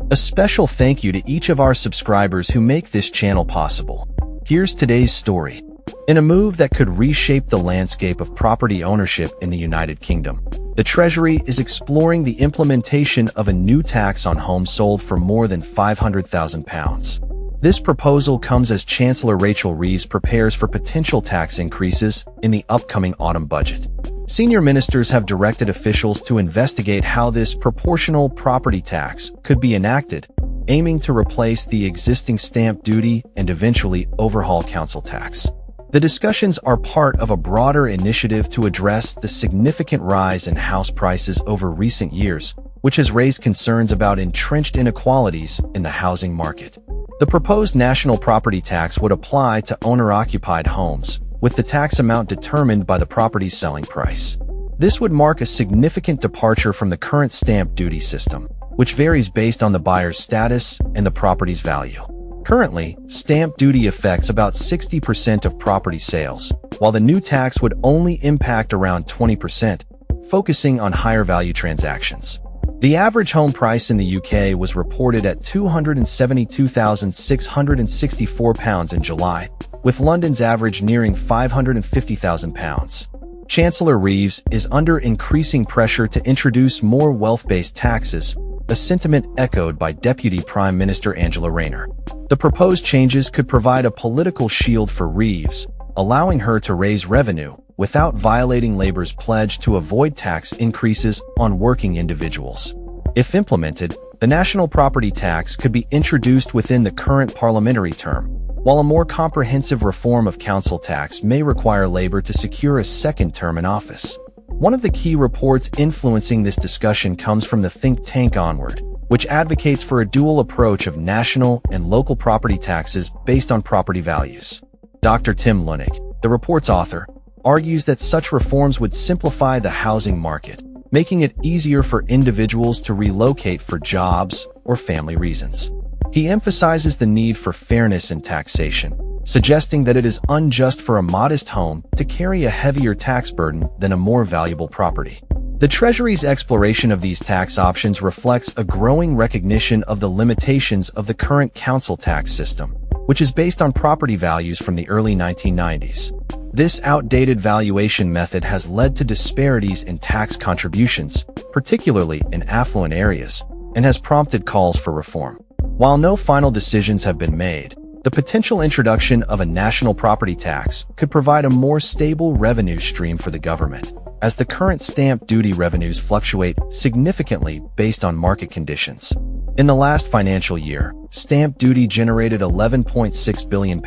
A special thank you to each of our subscribers who make this channel possible. Here's today's story. In a move that could reshape the landscape of property ownership in the United Kingdom, the Treasury is exploring the implementation of a new tax on homes sold for more than £500,000. This proposal comes as Chancellor Rachel Reeves prepares for potential tax increases in the upcoming autumn budget. Senior ministers have directed officials to investigate how this proportional property tax could be enacted, aiming to replace the existing stamp duty and eventually overhaul council tax. The discussions are part of a broader initiative to address the significant rise in house prices over recent years, which has raised concerns about entrenched inequalities in the housing market. The proposed national property tax would apply to owner-occupied homes, with the tax amount determined by the property's selling price. This would mark a significant departure from the current stamp duty system, which varies based on the buyer's status and the property's value. Currently, stamp duty affects about 60% of property sales, while the new tax would only impact around 20%, focusing on higher value transactions. The average home price in the UK was reported at £272,664 in July, with London's average nearing £550,000. Chancellor Reeves is under increasing pressure to introduce more wealth-based taxes, a sentiment echoed by Deputy Prime Minister Angela Rayner. The proposed changes could provide a political shield for Reeves, allowing her to raise revenue without violating Labour's pledge to avoid tax increases on working individuals. If implemented, the national property tax could be introduced within the current parliamentary term, while a more comprehensive reform of council tax may require Labour to secure a second term in office. One of the key reports influencing this discussion comes from the think tank Onward, which advocates for a dual approach of national and local property taxes based on property values. Dr. Tim Lunig, the report's author, argues that such reforms would simplify the housing market, making it easier for individuals to relocate for jobs or family reasons. He emphasizes the need for fairness in taxation, suggesting that it is unjust for a modest home to carry a heavier tax burden than a more valuable property. The Treasury's exploration of these tax options reflects a growing recognition of the limitations of the current council tax system, which is based on property values from the early 1990s. This outdated valuation method has led to disparities in tax contributions, particularly in affluent areas, and has prompted calls for reform. While no final decisions have been made, the potential introduction of a national property tax could provide a more stable revenue stream for the government, as the current stamp duty revenues fluctuate significantly based on market conditions. In the last financial year, stamp duty generated £11.6 billion,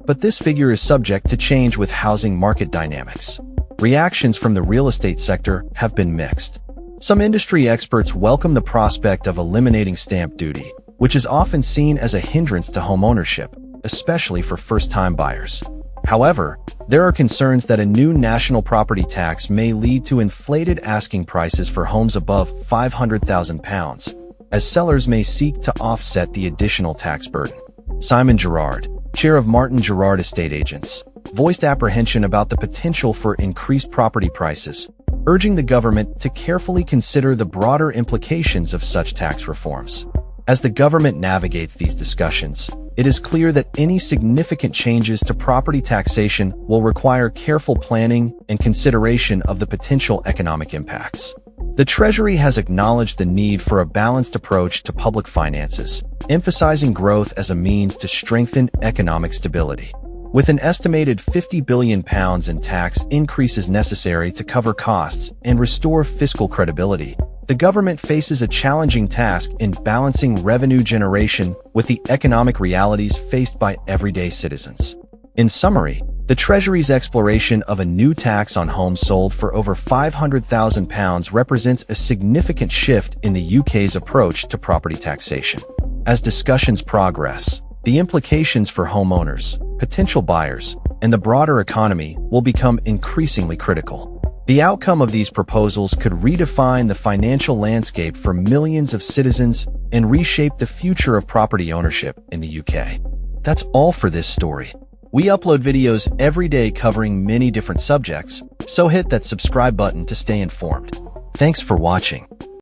but this figure is subject to change with housing market dynamics. Reactions from the real estate sector have been mixed. Some industry experts welcome the prospect of eliminating stamp duty, which is often seen as a hindrance to home ownership, especially for first-time buyers. However, there are concerns that a new national property tax may lead to inflated asking prices for homes above £500,000, as sellers may seek to offset the additional tax burden. Simon Gerrard, chair of Martin Gerrard Estate Agents, voiced apprehension about the potential for increased property prices, urging the government to carefully consider the broader implications of such tax reforms. As the government navigates these discussions, it is clear that any significant changes to property taxation will require careful planning and consideration of the potential economic impacts. The Treasury has acknowledged the need for a balanced approach to public finances, emphasizing growth as a means to strengthen economic stability. With an estimated £50 billion in tax increases necessary to cover costs and restore fiscal credibility, the government faces a challenging task in balancing revenue generation with the economic realities faced by everyday citizens. In summary, the Treasury's exploration of a new tax on homes sold for over £500,000 represents a significant shift in the UK's approach to property taxation. As discussions progress, the implications for homeowners, potential buyers, and the broader economy will become increasingly critical. The outcome of these proposals could redefine the financial landscape for millions of citizens and reshape the future of property ownership in the UK. That's all for this story. We upload videos every day covering many different subjects, so hit that subscribe button to stay informed. Thanks for watching.